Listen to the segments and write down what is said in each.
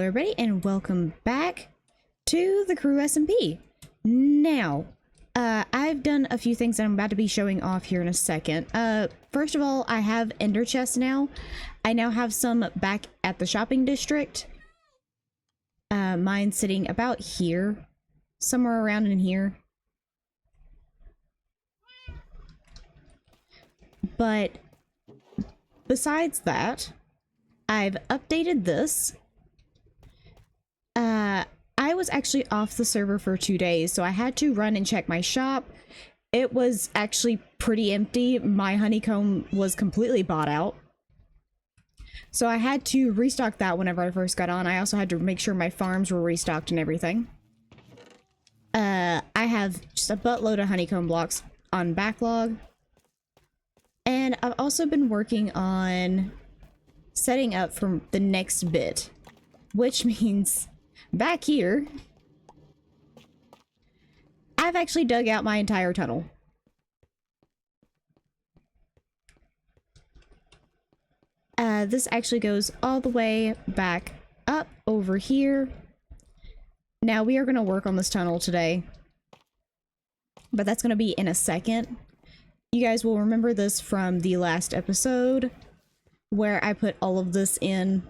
everybody, and welcome back to the Crew SMP. Now, I've done a few things that I'm about to be showing off here in a second. First of all, I have ender chests now. I now have some back at the shopping district. Mine's sitting about here, somewhere around in here. But besides that, I've updated this. I was actually off the server for 2 days, so I had to run and check my shop. It was actually pretty empty. My honeycomb was completely bought out. So I had to restock that whenever I first got on. I also had to make sure my farms were restocked and everything. I have just a buttload of honeycomb blocks on backlog. And I've also been working on setting up for the next bit, which means back here, I've actually dug out my entire tunnel. This actually goes all the way back up over here. Now we are going to work on this tunnel today, but that's going to be in a second. You guys will remember this from the last episode where I put all of this in.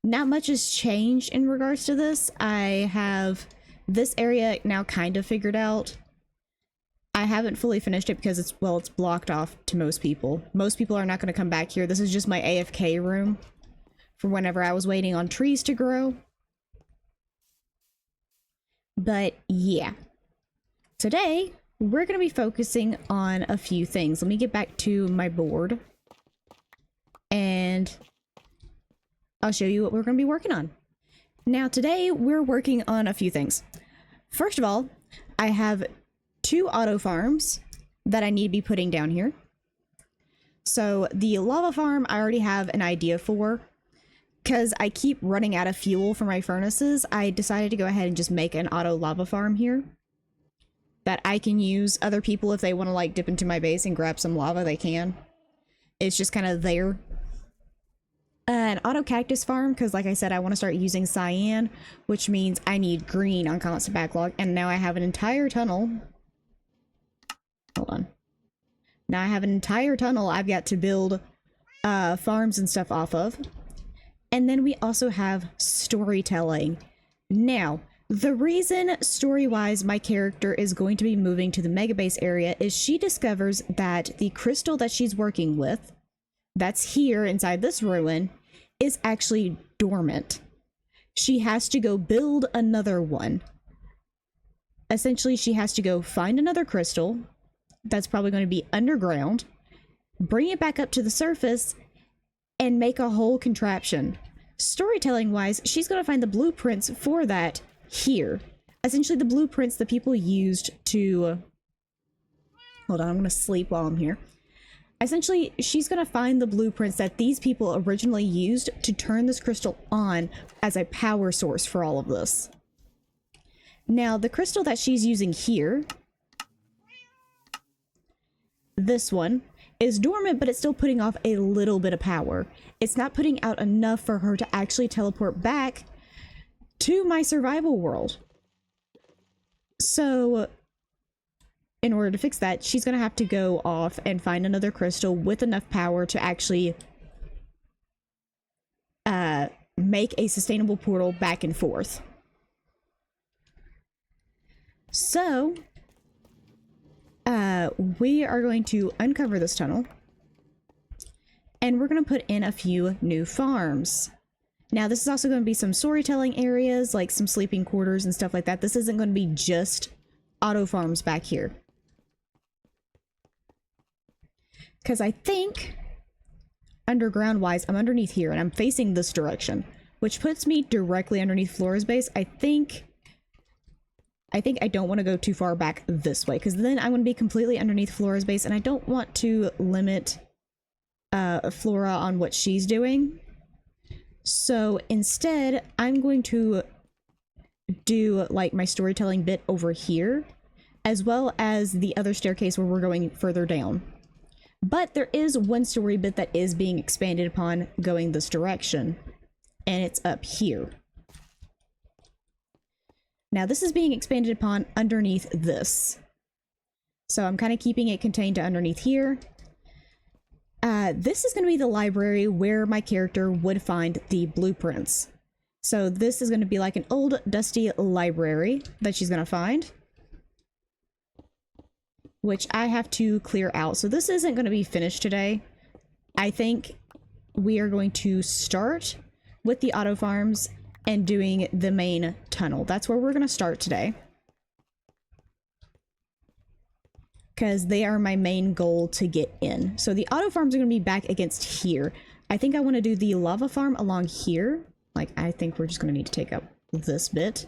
Not much has changed in regards to this. I have this area now kind of figured out. I haven't fully finished it because it's blocked off to most people. Most people are not going to come back here. This is just my AFK room for whenever I was waiting on trees to grow. But yeah, today we're going to be focusing on a few things. Let me get back to my board and I'll show you what we're going to be working on. Now today we're working on a few things. First of all, I have 2 auto farms that I need to be putting down here. So the lava farm I already have an idea for. Because I keep running out of fuel for my furnaces, I decided to go ahead and just make an auto lava farm here that I can use. Other people, if they want to like dip into my base and grab some lava, they can. It's just kind of there. An auto cactus farm, because like I said, I want to start using cyan, which means I need green on constant backlog. And now I have an entire tunnel. Hold on. Now I have an entire tunnel I've got to build farms and stuff off of. And then we also have storytelling. Now, the reason story-wise my character is going to be moving to the mega base area is she discovers that the crystal that she's working with, that's here inside this ruin, is actually dormant. She has to go build another one. Essentially, she has to go find another crystal that's probably going to be underground, bring it back up to the surface, and make a whole contraption. Storytelling wise, she's going to find the blueprints for that here. Essentially the blueprints that people used to... Hold on, I'm going to sleep while I'm here. Essentially, she's going to find the blueprints that these people originally used to turn this crystal on as a power source for all of this. Now, the crystal that she's using here, this one, is dormant, but it's still putting off a little bit of power. It's not putting out enough for her to actually teleport back to my survival world. So, in order to fix that, she's going to have to go off and find another crystal with enough power to actually make a sustainable portal back and forth. So, we are going to uncover this tunnel, and we're going to put in a few new farms. Now, this is also going to be some storytelling areas, like some sleeping quarters and stuff like that. This isn't going to be just auto farms back here. Because I think, underground-wise, I'm underneath here, and I'm facing this direction, which puts me directly underneath Flora's base. I think I don't want to go too far back this way, because then I'm going to be completely underneath Flora's base, and I don't want to limit Flora on what she's doing. So instead, I'm going to do like my storytelling bit over here, as well as the other staircase where we're going further down. But there is one story bit that is being expanded upon going this direction, and it's up here. Now this is being expanded upon underneath this. So I'm kind of keeping it contained to underneath here. This is going to be the library where my character would find the blueprints. So this is going to be like an old dusty library that she's going to find, which I have to clear out. So this isn't going to be finished today. I think we are going to start with the auto farms and doing the main tunnel. That's where we're going to start today, because they are my main goal to get in. So the auto farms are going to be back against here. I think I want to do the lava farm along here. Like, I think we're just going to need to take up this bit,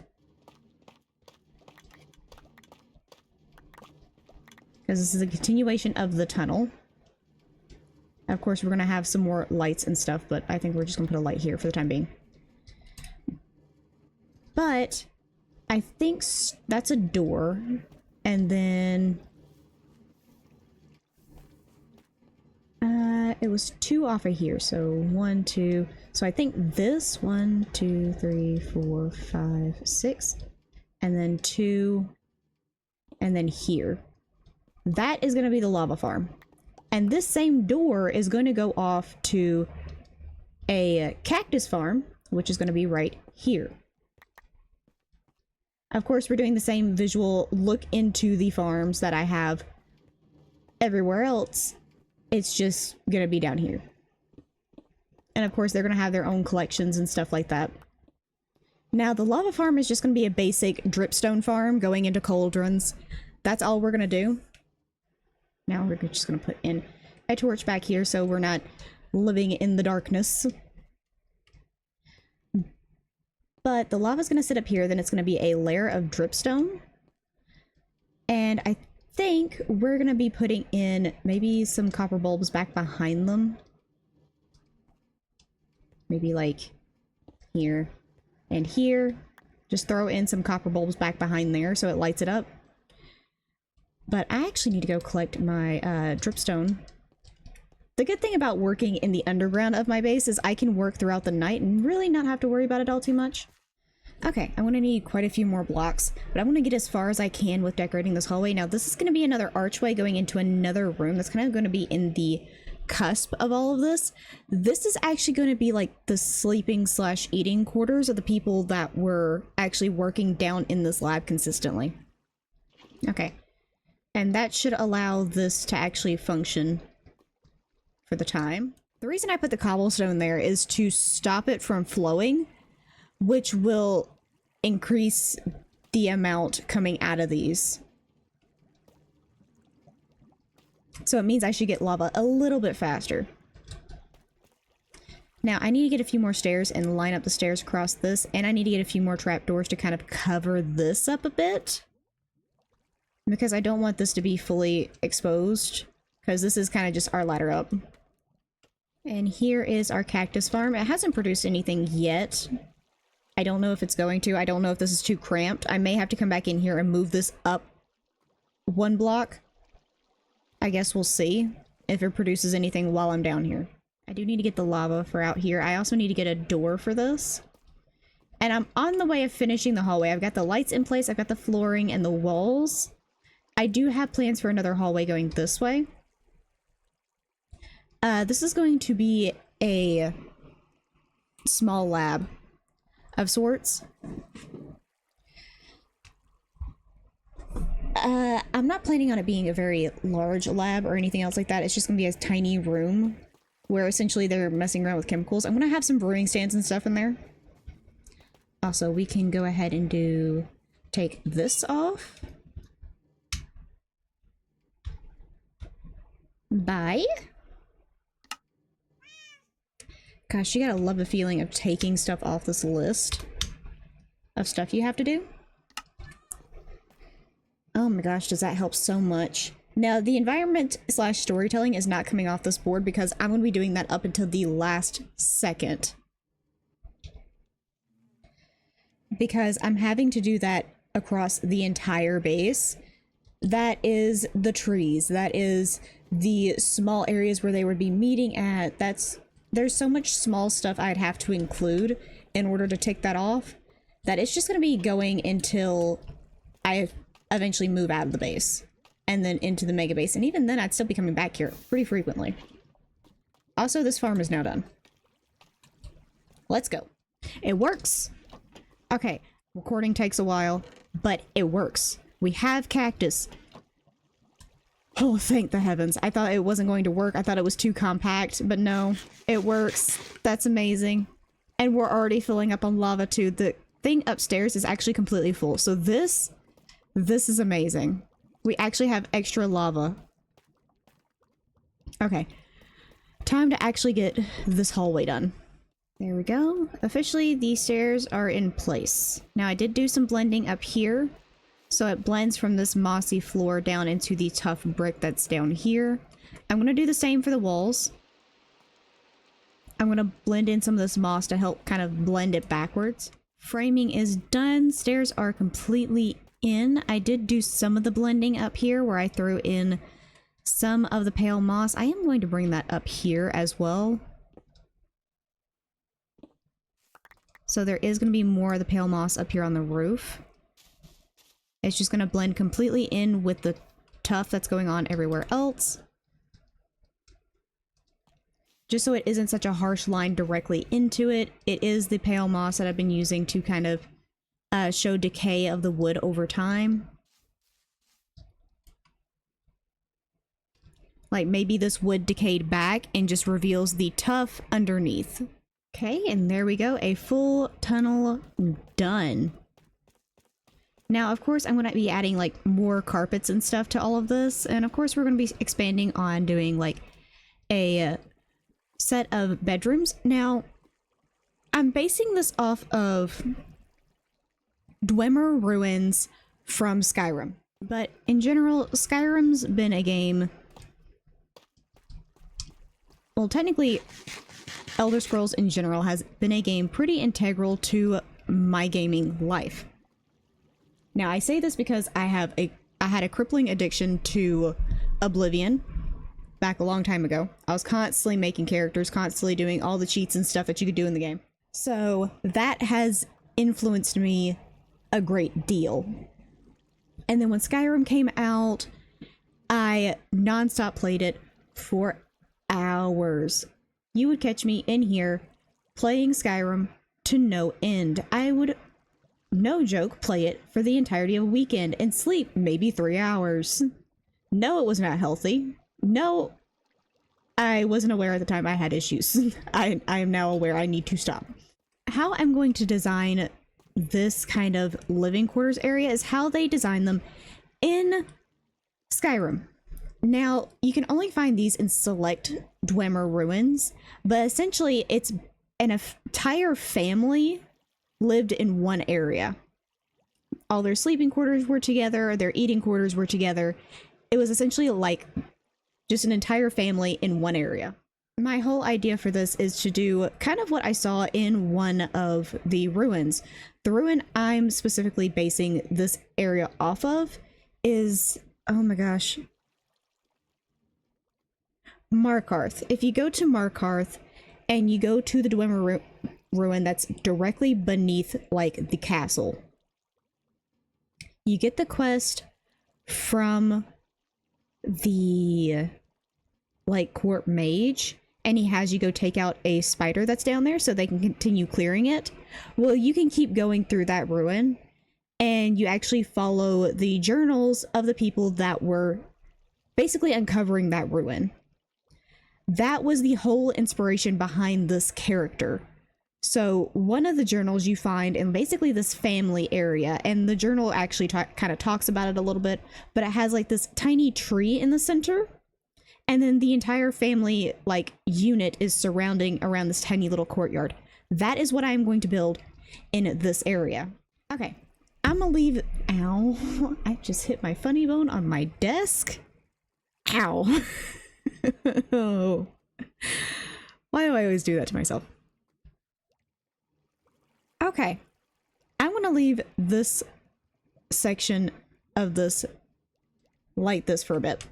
because this is a continuation of the tunnel. Of course, we're going to have some more lights and stuff, but I think we're just going to put a light here for the time being. But I think that's a door, and then it was 2 off of here, so 1, 2. So I think this 1, 2, 3, 4, 5, 6, and then 2, and then here. That is going to be the lava farm. And this same door is going to go off to a cactus farm, which is going to be right here. Of course, we're doing the same visual look into the farms that I have everywhere else. It's just going to be down here. And of course, they're going to have their own collections and stuff like that. Now, the lava farm is just going to be a basic dripstone farm going into cauldrons. That's all we're going to do. Now we're just going to put in a torch back here so we're not living in the darkness. But the lava's going to sit up here, then it's going to be a layer of dripstone. And I think we're going to be putting in maybe some copper bulbs back behind them. Maybe like here and here. Just throw in some copper bulbs back behind there so it lights it up. But I actually need to go collect my dripstone. The good thing about working in the underground of my base is I can work throughout the night and really not have to worry about it all too much. Okay, I'm going to need quite a few more blocks, but I want to get as far as I can with decorating this hallway. Now, this is going to be another archway going into another room that's kind of going to be in the cusp of all of this. This is actually going to be like the sleeping / eating quarters of the people that were actually working down in this lab consistently. Okay. And that should allow this to actually function for the time. The reason I put the cobblestone there is to stop it from flowing, which will increase the amount coming out of these. So it means I should get lava a little bit faster. Now, I need to get a few more stairs and line up the stairs across this, and I need to get a few more trapdoors to kind of cover this up a bit, because I don't want this to be fully exposed, because this is kind of just our ladder up. And here is our cactus farm. It hasn't produced anything yet. I don't know if it's going to. I don't know if this is too cramped. I may have to come back in here and move this up 1 block. I guess we'll see if it produces anything while I'm down here. I do need to get the lava for out here. I also need to get a door for this. And I'm on the way of finishing the hallway. I've got the lights in place. I've got the flooring and the walls. I do have plans for another hallway going this way. This is going to be a small lab of sorts. I'm not planning on it being a very large lab or anything else like that. It's just going to be a tiny room where essentially they're messing around with chemicals. I'm going to have some brewing stands and stuff in there. Also, we can go ahead and take this off. Bye. Gosh, you gotta love the feeling of taking stuff off this list of stuff you have to do. Oh my gosh, does that help so much. Now, the environment / storytelling is not coming off this board because I'm going to be doing that up until the last second. Because I'm having to do that across the entire base. That is the trees. That is the small areas where they would be meeting at. There's so much small stuff I'd have to include in order to tick that off that it's just going to be going until I eventually move out of the base and then into the mega base. And even then, I'd still be coming back here pretty frequently. Also, this farm is now done. Let's go. It works. Okay, recording takes a while, but it works. We have cactus. Oh, thank the heavens. I thought it wasn't going to work. I thought it was too compact, but no, it works. That's amazing. And we're already filling up on lava too. The thing upstairs is actually completely full. So this is amazing. We actually have extra lava. Okay. Time to actually get this hallway done. There we go. Officially, these stairs are in place. Now, I did do some blending up here. So it blends from this mossy floor down into the tough brick that's down here. I'm going to do the same for the walls. I'm going to blend in some of this moss to help kind of blend it backwards. Framing is done. Stairs are completely in. I did do some of the blending up here where I threw in some of the pale moss. I am going to bring that up here as well. So there is going to be more of the pale moss up here on the roof. It's just going to blend completely in with the tuff that's going on everywhere else. Just so it isn't such a harsh line directly into it. It is the pale moss that I've been using to kind of show decay of the wood over time. Like maybe this wood decayed back and just reveals the tuff underneath. Okay, and there we go. A full tunnel done. Now, of course, I'm going to be adding like more carpets and stuff to all of this. And of course, we're going to be expanding on doing like a set of bedrooms. Now, I'm basing this off of Dwemer Ruins from Skyrim. But in general, Skyrim's been a game... Well, technically, Elder Scrolls in general has been a game pretty integral to my gaming life. Now, I say this because I had a crippling addiction to Oblivion back a long time ago. I was constantly making characters, constantly doing all the cheats and stuff that you could do in the game. So that has influenced me a great deal. And then when Skyrim came out, I nonstop played it for hours. You would catch me in here playing Skyrim to no end. I would, no joke, play it for the entirety of a weekend and sleep maybe 3 hours. No, it was not healthy. No, I wasn't aware at the time I had issues. I am now aware I need to stop. How I'm going to design this kind of living quarters area is how they design them in Skyrim. Now, you can only find these in select Dwemer ruins, but essentially it's an entire family lived in one area. All their sleeping quarters were together, their eating quarters were together. It was essentially like just an entire family in one area. My whole idea for this is to do kind of what I saw in one of the ruins. The ruin I'm specifically basing this area off of is, oh my gosh, Markarth. If you go to Markarth and you go to the Dwemer ruin that's directly beneath like the castle, you get the quest from the like court mage, and he has you go take out a spider that's down there so they can continue clearing it. Well, you can keep going through that ruin and you actually follow the journals of the people that were basically uncovering that ruin. That was the whole inspiration behind this character. So one of the journals you find in basically this family area, and the journal actually kind of talks about it a little bit, but it has like this tiny tree in the center, and then the entire family like unit is surrounding around this tiny little courtyard. That is what I'm going to build in this area. Okay, I'm gonna leave. Ow, I just hit my funny bone on my desk. Ow. Oh. Why do I always do that to myself? Okay, I'm gonna leave this section of this like this for a bit,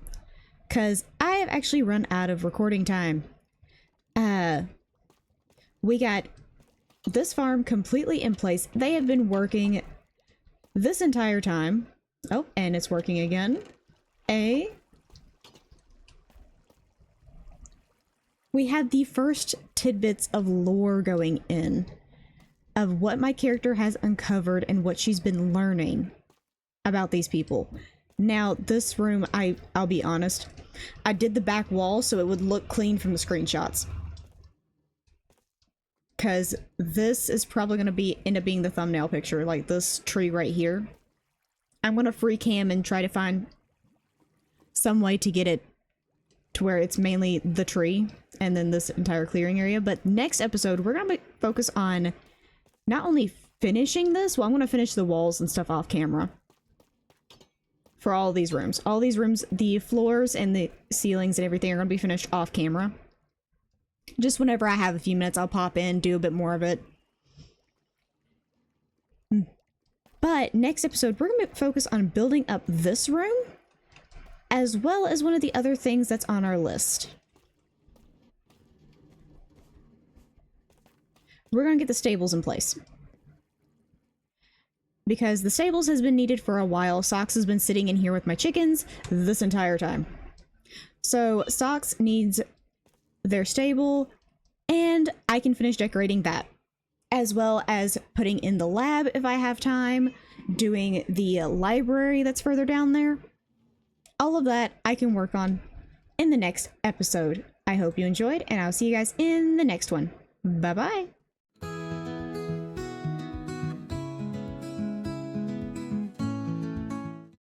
because I have actually run out of recording time. We got this farm completely in place. They have been working this entire time. Oh, and it's working again. We had the first tidbits of lore going in, of what my character has uncovered and what she's been learning about these people. Now, this room, I'll be honest, I did the back wall so it would look clean from the screenshots. Because this is probably going to end up being the thumbnail picture, like this tree right here. I'm going to free cam and try to find some way to get it to where it's mainly the tree and then this entire clearing area. But next episode, we're going to focus on not only finishing this, well, I'm going to finish the walls and stuff off camera for all these rooms. All these rooms, the floors and the ceilings and everything are going to be finished off camera. Just whenever I have a few minutes, I'll pop in, do a bit more of it. But next episode, we're going to focus on building up this room, as well as one of the other things that's on our list. We're going to get the stables in place. Because the stables has been needed for a while. Socks has been sitting in here with my chickens this entire time. So Socks needs their stable, and I can finish decorating that. As well as putting in the lab if I have time, doing the library that's further down there. All of that I can work on in the next episode. I hope you enjoyed, and I'll see you guys in the next one. Bye-bye.